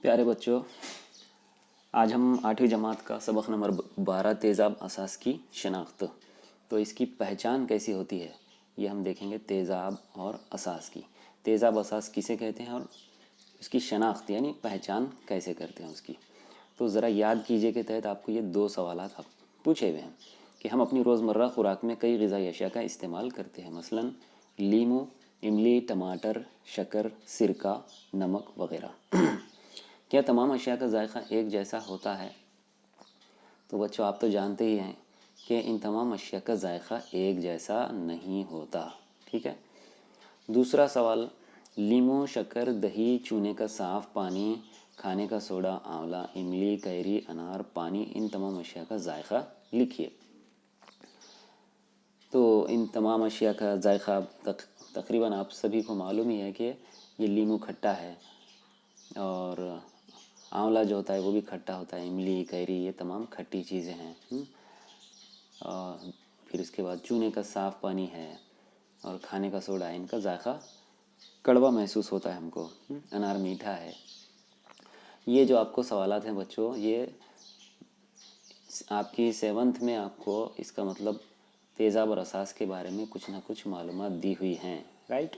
پیارے بچوں، آج ہم 8ویں جماعت کا سبق نمبر 12 تیزاب اساس کی شناخت، تو اس کی پہچان کیسی ہوتی ہے یہ ہم دیکھیں گے۔ تیزاب اور اساس کی، تیزاب اساس کسے کہتے ہیں اور اس کی شناخت یعنی پہچان کیسے کرتے ہیں اس کی۔ تو ذرا یاد کیجئے کے تحت آپ کو یہ 2 سوالات پوچھے ہوئے ہیں کہ ہم اپنی روزمرہ خوراک میں کئی غذائی اشیاء کا استعمال کرتے ہیں، مثلا لیمو، املی، ٹماٹر، شکر، سرکہ، نمک وغیرہ۔ کیا تمام اشیاء کا ذائقہ ایک جیسا ہوتا ہے؟ تو بچوں آپ تو جانتے ہی ہیں کہ ان تمام اشیاء کا ذائقہ ایک جیسا نہیں ہوتا، ٹھیک ہے۔ دوسرا سوال، لیمو، شکر، دہی، چونے کا صاف پانی، کھانے کا سوڈا، آنولا، املی، کیری، انار، پانی، ان تمام اشیاء کا ذائقہ لکھیے۔ تو ان تمام اشیاء کا ذائقہ تقریباً آپ سبھی کو معلوم ہی ہے کہ یہ لیمو کھٹا ہے، اور آنولا جو ہوتا ہے وہ بھی کھٹا ہوتا ہے، املی، کیری یہ تمام کھٹی چیزیں ہیں۔ اور پھر اس کے بعد چونے کا صاف پانی ہے، اور کھانے کا سوڈا ہے، ان کا ذائقہ کڑوا محسوس ہوتا ہے ہم کو۔ انار میٹھا ہے۔ یہ جو آپ کو سوالات ہیں بچوں، یہ آپ کی 7th میں آپ کو اس کا مطلب تیزاب اور اساس کے بارے میں کچھ نہ کچھ معلومات دی ہوئی ہیں، رائٹ۔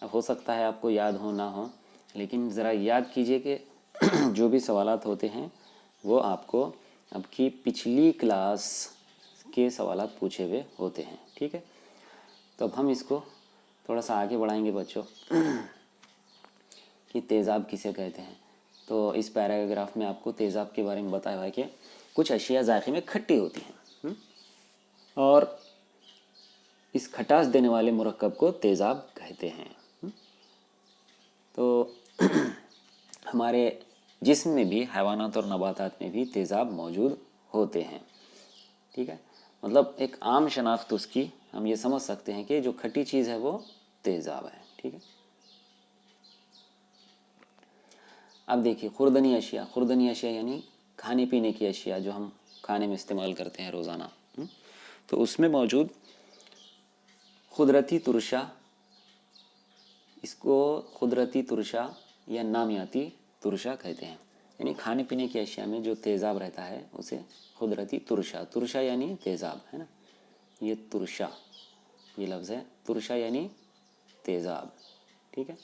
اب ہو سکتا ہے آپ کو یاد ہو نہ ہو، لیکن ذرا یاد کیجئے کہ جو بھی سوالات ہوتے ہیں وہ آپ کو اب کی پچھلی کلاس کے سوالات پوچھے ہوئے ہوتے ہیں، ٹھیک ہے۔ تو اب ہم اس کو تھوڑا سا آگے بڑھائیں گے بچوں کہ تیزاب کسے کہتے ہیں۔ تو اس پیراگراف میں آپ کو تیزاب کے بارے میں بتایا ہوا ہے کہ کچھ اشیاء ذائقے میں کھٹی ہوتی ہیں، اور اس کھٹاس دینے والے مرکب کو تیزاب کہتے ہیں۔ تو ہمارے جسم میں بھی، حیوانات اور نباتات میں بھی تیزاب موجود ہوتے ہیں، ٹھیک ہے۔ مطلب ایک عام شناخت اس کی ہم یہ سمجھ سکتے ہیں کہ جو کھٹی چیز ہے وہ تیزاب ہے، ٹھیک ہے۔ اب دیکھیے خوردنی اشیاء، خوردنی اشیاء یعنی کھانے پینے کی اشیاء جو ہم کھانے میں استعمال کرتے ہیں روزانہ، تو اس میں موجود قدرتی ترشا، اس کو قدرتی ترشا یا نامیاتی ترشا کہتے ہیں۔ یعنی کھانے پینے کی اشیاء میں جو تیزاب رہتا ہے اسے قدرتی ترشا، ترشا یعنی تیزاب ہے نا، یہ ترشا یہ لفظ ہے، ترشا یعنی تیزاب، ٹھیک ہے۔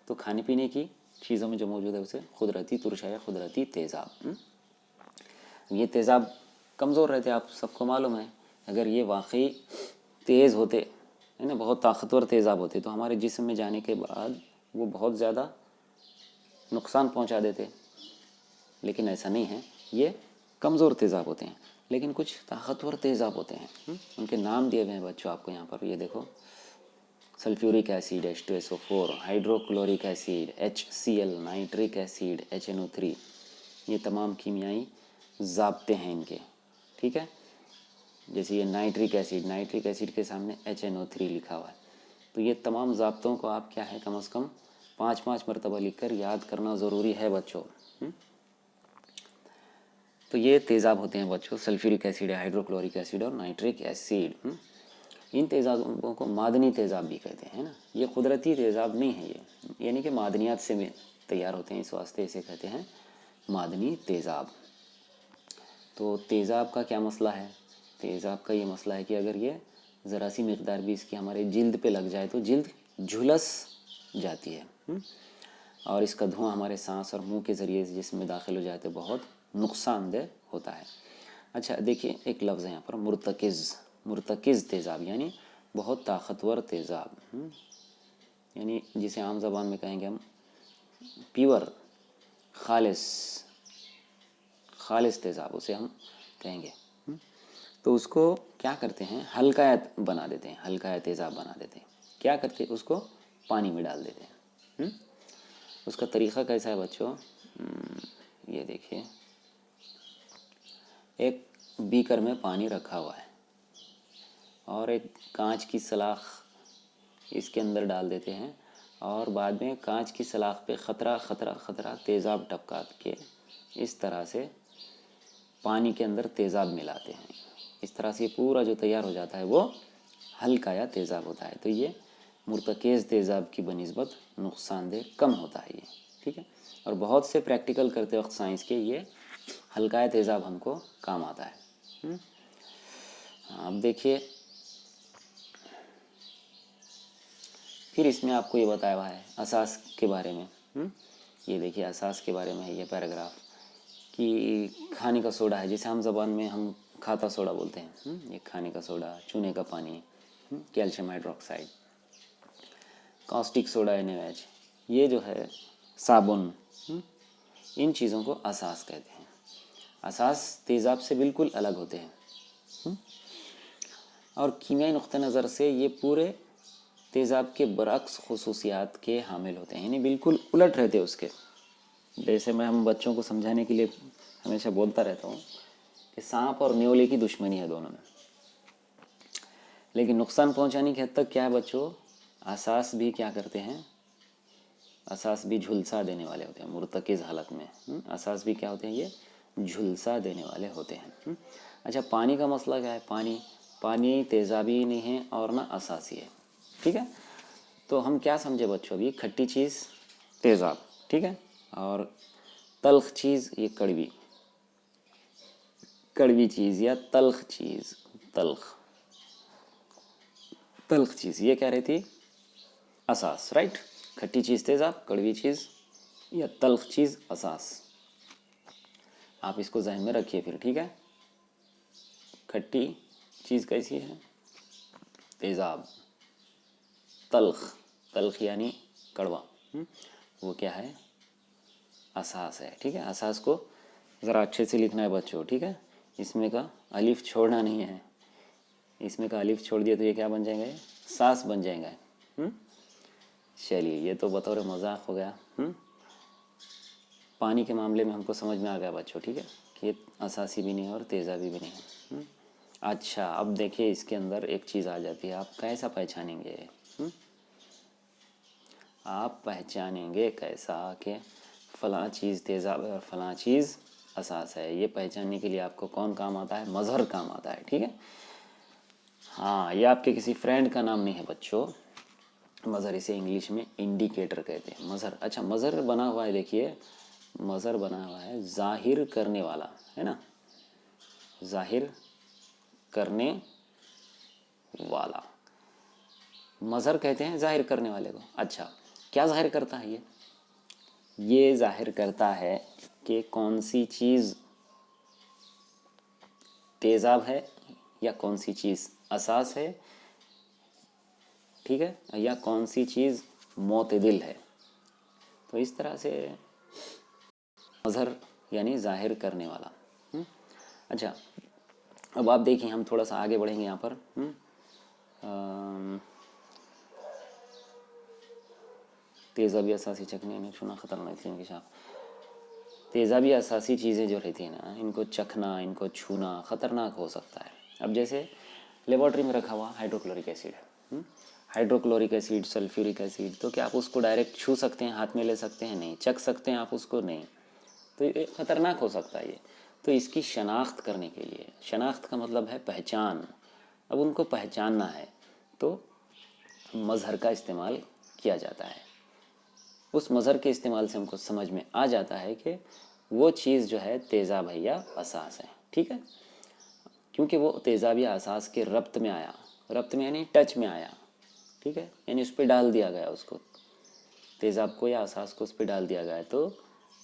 تو کھانے پینے کی چیزوں میں جو موجود ہے اسے قدرتی ترشا یا قدرتی تیزاب۔ یہ تیزاب کمزور رہتے، آپ سب کو معلوم ہے۔ اگر یہ واقعی تیز ہوتے ہے نا، بہت طاقتور تیزاب ہوتے تو ہمارے جسم میں جانے کے بعد وہ بہت زیادہ نقصان پہنچا دیتے، لیکن ایسا نہیں ہے، یہ کمزور تیزاب ہوتے ہیں۔ لیکن کچھ طاقتور تیزاب ہوتے ہیں، ان کے نام دیے ہوئے ہیں بچوں آپ کو یہاں پر، یہ دیکھو، sulphuric acid H2SO4، hydro chloric acid HCl، nitric acid HNO3، یہ تمام کیمیائی ضابطے ہیں ان کے، ٹھیک ہے۔ جیسے یہ نائٹرک ایسیڈ کے سامنے HNO3 لکھا ہوا ہے، تو یہ تمام ضابطوں کو آپ کیا ہے کم از کم 5 مرتبہ لکھ کر یاد کرنا ضروری ہے بچوں۔ تو یہ تیزاب ہوتے ہیں بچوں، sulphuric acid, hydro chloric acid اور نائٹرک ایسیڈ۔ ان تیزابوں کو معدنی تیزاب بھی کہتے ہیں نا، یہ قدرتی تیزاب نہیں ہے، یہ یعنی کہ معدنیات سے تیار ہوتے ہیں، اس واسطے اسے کہتے ہیں معدنی تیزاب۔ تو تیزاب کا کیا مسئلہ ہے؟ تیزاب کا یہ مسئلہ ہے کہ اگر یہ ذرا سی مقدار بھی اس کی ہمارے جلد پہ لگ جائے تو جلد جھلس جاتی ہے، اور اس کا دھواں ہمارے سانس اور منہ کے ذریعے جسم میں داخل ہو جائے تو بہت نقصان دہ ہوتا ہے۔ اچھا دیکھیے ایک لفظ ہے یہاں پر مرتکز تیزاب، یعنی بہت طاقتور تیزاب، یعنی جسے عام زبان میں کہیں گے ہم پیور، خالص تیزاب اسے ہم کہیں گے۔ تو اس کو کیا کرتے ہیں، ہلکا بنا دیتے ہیں، ہلکا تیزاب بنا دیتے ہیں۔ کیا کرتے ہیں، اس کو پانی میں ڈال دیتے ہیں۔ اس کا طریقہ کیسا ہے بچوں؟ یہ دیکھیے، ایک بیکر میں پانی رکھا ہوا ہے اور ایک کانچ کی سلاخ اس کے اندر ڈال دیتے ہیں، اور بعد میں کانچ کی سلاخ پہ خطرہ تیزاب ٹپکا کے اس طرح سے پانی کے اندر تیزاب ملاتے ہیں۔ اس طرح سے پورا جو تیار ہو جاتا ہے وہ ہلکا یا تیزاب ہوتا ہے۔ تو یہ مرتکز تیزاب کی بنسبت نقصان دہ کم ہوتا ہے یہ، ٹھیک ہے. اور بہت سے پریکٹیکل کرتے وقت سائنس کے یہ ہلکا تیزاب ہم کو کام آتا ہے. اب دیکھیے پھر اس میں آپ کو یہ بتایا ہوا ہے اساس کے بارے میں. یہ دیکھیے اساس کے بارے میں ہے یہ پیراگراف کہ کھانے کا سوڈا ہے جسے ہم زبان میں ہم کھاتا سوڈا بولتے ہیں. یہ کھانے کا سوڈا، چونے کا پانی، calcium hydroxide, caustic soda NaOH، یہ جو ہے صابن، ان چیزوں کو اساس کہتے ہیں. اساس تیزاب سے بالکل الگ ہوتے ہیں اور کیمیائی نقطہ نظر سے یہ پورے تیزاب کے برعکس خصوصیات کے حامل ہوتے ہیں، یعنی بالکل الٹ رہتے اس کے. جیسے میں ہم بچوں کو سمجھانے کے لیے ہمیشہ بولتا رہتا ہوں کہ سانپ اور نیولے کی دشمنی ہے دونوں میں، لیکن نقصان پہنچانے کی حد تک کیا ہے بچوں، اساس بھی کیا کرتے ہیں، اساس بھی جھلسا دینے والے ہوتے ہیں مرتکز حالت میں. اساس بھی کیا ہوتے ہیں، یہ جھلسا دینے والے ہوتے ہیں. اچھا پانی کا مسئلہ کیا ہے، پانی تیزابی نہیں ہے اور نہ اساسی ہے. ٹھیک ہے، تو ہم کیا سمجھے بچوں، ابھی کھٹی چیز تیزاب، ٹھیک ہے، اور تلخ چیز یہ کڑوی چیز یا تلخ چیز، تلخ چیز یہ کیا رہتی، اساس. رائٹ، کھٹی چیز تیزاب، کڑوی چیز یا تلخ چیز اساس. آپ اس کو ذہن میں رکھیے پھر. ٹھیک ہے، کھٹی چیز کیسی ہے، تیزاب. تلخ یعنی کڑوا، وہ کیا ہے، اساس ہے. ٹھیک ہے، اساس کو ذرا اچھے سے لکھنا ہے بچوں. ٹھیک ہے، اس میں کا الف چھوڑنا نہیں ہے، اس میں کا الف چھوڑ دیا تو یہ کیا بن جائے گا، ساس بن جائے گا. چلیے یہ تو بطور مذاق ہو گیا. پانی کے معاملے میں ہم کو سمجھ میں آ گیا بچوں. ٹھیک ہے کہ یہ اساسی بھی نہیں ہے اور تیزابی بھی نہیں ہے. اچھا اب دیکھیے اس کے اندر ایک چیز آ جاتی ہے، آپ کیسا پہچانیں گے، آپ پہچانیں گے کیسا کہ فلاں چیز تیزاب ہے اور فلاں چیز اساس ہے. یہ پہچاننے کے لیے آپ کو کون کام آتا ہے، مظہر کام آتا ہے. ٹھیک ہے، ہاں یہ آپ کے کسی فرینڈ کا نام نہیں ہے بچوں. مظہر اسے انگلش میں انڈیکیٹر کہتے ہیں، مظہر. اچھا مظہر بنا ہوا ہے، دیکھیے مظہر بنا ہوا ہے ظاہر کرنے والا، ہے نا، ظاہر کرنے والا. مظہر کہتے ہیں ظاہر کرنے والے کو. اچھا کیا ظاہر کرتا ہے، یہ ظاہر کرتا ہے کہ کون سی چیز تیزاب ہے یا کون سی چیز اساس ہے، ٹھیک ہے، یا کون سی چیز معتدل ہے. تو اس طرح سے مظہر یعنی ظاہر کرنے والا. اچھا اب آپ دیکھیں ہم تھوڑا سا آگے بڑھیں گے یہاں پر. تیزابی اساسی چکھنے میں چھونا خطرناک انکشاف. تیزابی اساسی چیزیں جو رہتی ہیں نا، ان کو چکھنا، ان کو چھونا خطرناک ہو سکتا ہے. اب جیسے لیبارٹری میں رکھا ہوا ہائیڈروکلورک ایسڈ ہے، ہائیڈروکلورک ایسڈ، سلفیورک ایسڈ، تو کیا آپ اس کو ڈائریکٹ چھو سکتے ہیں، ہاتھ میں لے سکتے ہیں، نہیں. چکھ سکتے ہیں آپ اس کو، نہیں. تو یہ خطرناک ہو سکتا ہے یہ. تو اس کی شناخت کرنے کے لیے، شناخت کا مطلب ہے پہچان، اب ان کو پہچاننا ہے تو مظہر کا استعمال کیا جاتا ہے. اس مظہر کے استعمال سے ہم کو سمجھ میں آ جاتا ہے کہ وہ چیز جو ہے تیزاب ہے یا اساس ہے. ٹھیک ہے، کیونکہ وہ تیزاب یا اساس کے ربط میں آیا، ربط میں یعنی ٹچ میں آیا. ٹھیک ہے، یعنی اس پہ ڈال دیا گیا، اس کو تیزاب کو یا اساس کو اس پہ ڈال دیا گیا تو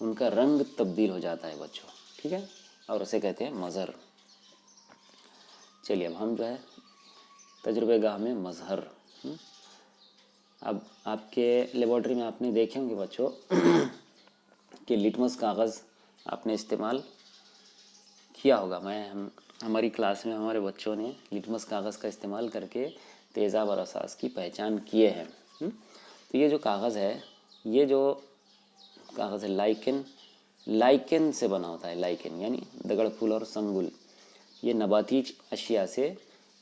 ان کا رنگ تبدیل ہو جاتا ہے بچوں. ٹھیک ہے، اور اسے کہتے ہیں مظہر. چلیے اب ہم جو ہے تجربہ گاہ میں مظہر. اب آپ کے لیبارٹری میں آپ نے دیکھے ہوں گے بچوں کہ لٹمس کاغذ آپ نے استعمال کیا ہوگا. ہماری کلاس میں ہمارے بچوں نے لٹمس کاغذ کا استعمال کر کے تیزاب اور اساس کی پہچان کیے ہیں. تو یہ جو کاغذ ہے، یہ جو کاغذ ہے لائکن سے بنا ہوتا ہے. لائکن یعنی دگڑ پھول اور سنگل، یہ نباتی اشیاء سے،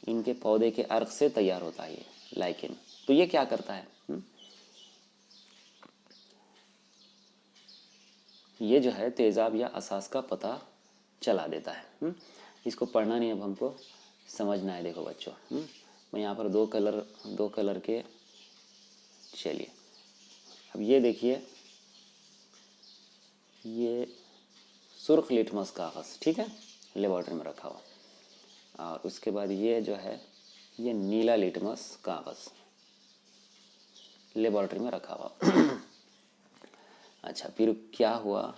ان کے پودے کے عرق سے تیار ہوتا ہے یہ لائکن. تو یہ کیا کرتا ہے، یہ جو ہے تیزاب یا اساس کا پتہ چلا دیتا ہے. اس کو پڑھنا نہیں، اب ہم کو سمجھنا ہے. دیکھو بچوں میں یہاں پر دو کلر کے، چلیے اب یہ دیکھیے یہ سرخ لٹمس کاغذ، ٹھیک ہے، لیبارٹری میں رکھا ہوا، اور اس کے بعد یہ جو ہے یہ نیلا لٹمس کاغذ لیبارٹری میں رکھا ہوا۔ اچھا، پھر کیا ہوا،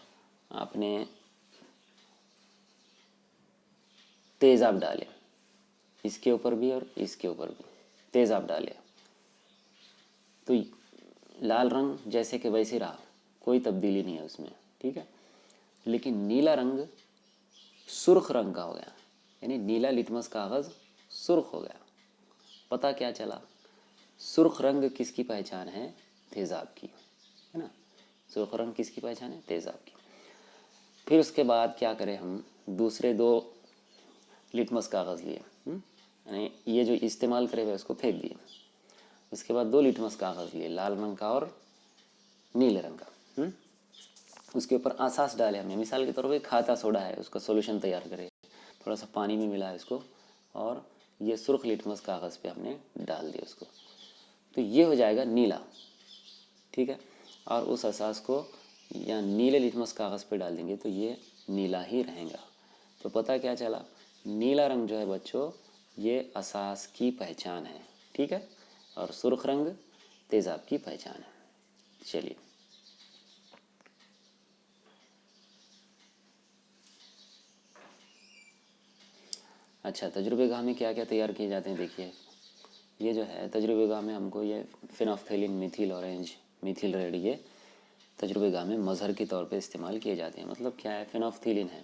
آپ نے تیزاب ڈالے، اس کے اوپر بھی اور اس کے اوپر بھی تیزاب ڈالے، تو لال رنگ جیسے کہ ویسے رہا، کوئی تبدیلی نہیں ہے اس میں، ٹھیک ہے، لیکن نیلا رنگ سرخ رنگ کا ہو گیا، یعنی نیلا لٹمس کاغذ سرخ ہو گیا۔ پتہ کیا چلا؟ سرخ رنگ کس کی پہچان ہے؟ تیزاب کی، ہے نا، سرخ رنگ کس کی پہچان ہے؟ تیزاب کی۔ پھر اس کے بعد کیا کریں ہم، دوسرے 2 لٹمس کاغذ لیے، یعنی یہ جو استعمال کرے ہوئے اس کو پھینک دیے، اس کے بعد 2 لٹمس کاغذ لیے، لال رنگ کا اور نیلے رنگ کا، اس کے اوپر اساس ڈالے ہم نے، مثال کے طور پہ کھاتا سوڈا ہے، اس کا سولوشن تیار کرے، تھوڑا سا پانی میں ملا اس کو، اور یہ سرخ لٹمس کاغذ پہ ہم نے ڈال دیا اس کو، تو یہ ہو جائے گا نیلا، ٹھیک ہے، اور اس اساس کو یا نیلے لٹمس کاغذ پہ ڈال دیں گے تو یہ نیلا ہی رہیں گا۔ تو پتہ کیا چلا؟ نیلا رنگ جو ہے بچوں یہ اساس کی پہچان ہے، ٹھیک ہے، اور سرخ رنگ تیزاب کی پہچان ہے۔ چلیے، اچھا، تجربے گاہ میں کیا کیا تیار کیے جاتے ہیں دیکھیے، یہ جو ہے تجربے گاہ میں ہم کو یہ فیناپتھیلین، میتھیل آرنج، میتھیل ریڈ، یہ تجربے گاہ میں مظہر کے طور پہ استعمال کیے جاتے ہیں۔ مطلب کیا ہے؟ فیناپتھیلین ہے،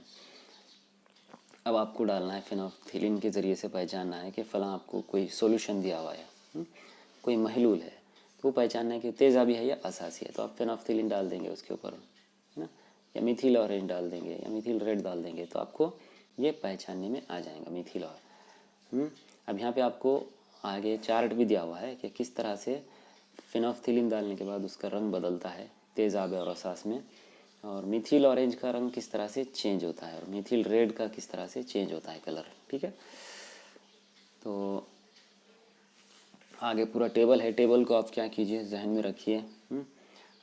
اب آپ کو ڈالنا ہے، فیناپتھیلین کے ذریعے سے پہچاننا ہے کہ فلاں آپ کو کوئی سولوشن دیا ہوا ہے، کوئی محلول ہے، تو وہ پہچاننا ہے کہ تیزابی ہے یا اساسی ہے، تو آپ فیناپتھیلین ڈال دیں گے اس کے اوپر، ہے نا، یا میتھیل آرنج ڈال دیں گے یا میتھیل ریڈ ڈال دیں گے، تو آپ کو یہ پہچاننے میں آ جائیں گا میتھیل اور۔ اب یہاں پہ آپ کو آگے چارٹ بھی دیا ہوا ہے کہ کس طرح سے فیناپتھیلین ڈالنے کے بعد اس کا رنگ بدلتا ہے تیزاب اور اساس میں، اور میتھیل آرنج کا رنگ کس طرح سے چینج ہوتا ہے، اور میتھیل ریڈ کا کس طرح سے چینج ہوتا ہے کلر، ٹھیک ہے۔ تو آگے پورا ٹیبل ہے، ٹیبل کو آپ کیا کیجئے، ذہن میں رکھیے،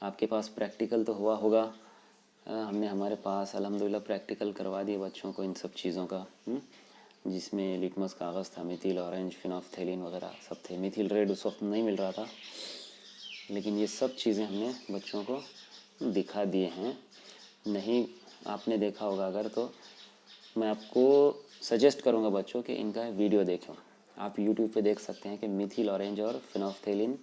آپ کے پاس پریکٹیکل تو ہوا ہوگا، ہم نے ہمارے پاس الحمدللہ پریکٹیکل کروا دیے بچوں کو ان سب چیزوں کا، جس میں لٹمس کاغذ تھا، میتھیل آرنج، فیناپتھیلین وغیرہ سب تھے، میتھیل ریڈ اس وقت نہیں مل رہا تھا، لیکن یہ سب چیزیں ہم نے بچوں کو دکھا دیے ہیں۔ نہیں آپ نے دیکھا ہوگا اگر، تو میں آپ کو سجیسٹ کروں گا بچوں کہ ان کا ویڈیو دیکھیں، آپ یوٹیوب پہ دیکھ سکتے ہیں کہ میتھیل آرنج اور فیناپتھیلین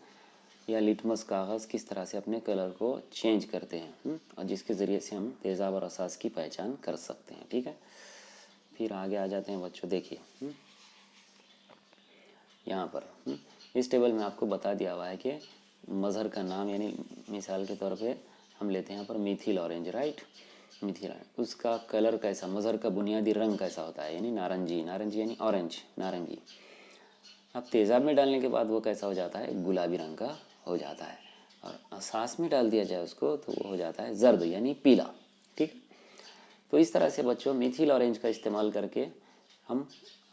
یا لٹمس کاغذ کس طرح سے اپنے کلر کو چینج کرتے ہیں، اور جس کے ذریعے سے ہم تیزاب اور اساس کی پہچان کر سکتے ہیں، ٹھیک ہے۔ پھر آگے آ جاتے ہیں بچوں، دیکھیے یہاں پر اس ٹیبل میں آپ کو بتا دیا ہوا ہے کہ مظہر کا نام، یعنی مثال کے طور پہ ہم لیتے ہیں یہاں پر میتھیل آرنج، رائٹ، میتھیل آرنج، اس کا کلر کیسا، مظہر کا بنیادی رنگ کیسا ہوتا ہے، یعنی نارنجی، نارنجی یعنی اورنج، نارنگی۔ اب تیزاب میں ڈالنے کے بعد وہ کیسا ہو جاتا ہے، گلابی رنگ کا ہو جاتا ہے، اور اساس میں ڈال دیا جائے اس کو تو وہ ہو جاتا ہے زرد یعنی پیلا، ٹھیک۔ تو اس طرح سے بچوں میتھیل آرنج کا استعمال کر کے ہم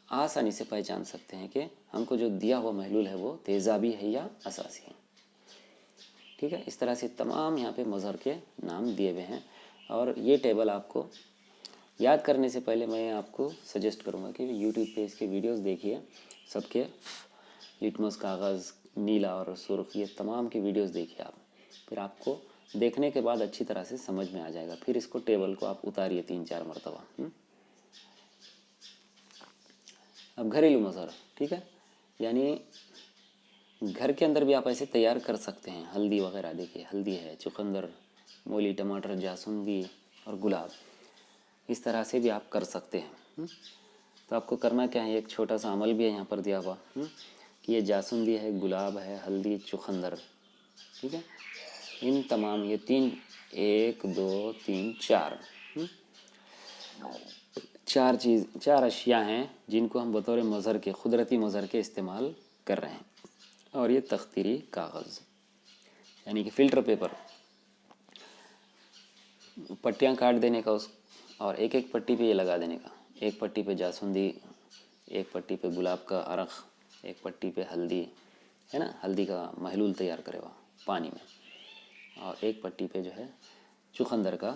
آسانی سے پہچان سکتے ہیں کہ ہم کو جو دیا ہوا محلول ہے وہ تیزابی ہے یا اساسی ہے، ٹھیک ہے۔ اس طرح سے تمام یہاں پہ مظہر کے نام دیے ہوئے ہیں، اور یہ ٹیبل آپ کو یاد کرنے سے پہلے میں آپ کو سجیسٹ کروں گا کہ یوٹیوب پہ اس کے ویڈیوز دیکھیے، سب کے لٹمس کاغذ، نیلا اور سرخ، یہ تمام کے ویڈیوز دیکھیے آپ، پھر آپ کو دیکھنے کے بعد اچھی طرح سے سمجھ میں آ جائے گا، پھر اس کو ٹیبل کو آپ اتاریے 3-4 مرتبہ۔ اب گھریلو مظہر، ٹھیک ہے، یعنی گھر کے اندر بھی آپ ایسے تیار کر سکتے ہیں، ہلدی وغیرہ، دیکھیے ہلدی ہے، چقندر، مولی، ٹماٹر، جاسوندی اور گلاب، اس طرح سے بھی آپ کر سکتے ہیں۔ تو آپ کو کرنا کیا ہے، ایک چھوٹا سا عمل بھی ہے یہاں پر دیا ہوا کہ یہ جاسوندی ہے، گلاب ہے، ہلدی، چقندر، ٹھیک ہے، ان تمام یہ 1 2 3 4 اشیاء ہیں جن کو ہم بطور مظہر کے، قدرتی مظہر کے استعمال کر رہے ہیں، اور یہ تختیری کاغذ یعنی کہ فلٹر پیپر، پٹیاں کاٹ دینے کا، اس اور ایک ایک پٹی پہ یہ لگا دینے کا، ایک پٹی پہ جاسوندی، ایک پٹی پہ گلاب کا عرق، ایک پٹی پہ ہلدی، ہے نا، ہلدی کا محلول تیار کرے ہوا پانی میں، اور ایک پٹی پہ جو ہے چقندر کا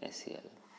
HCl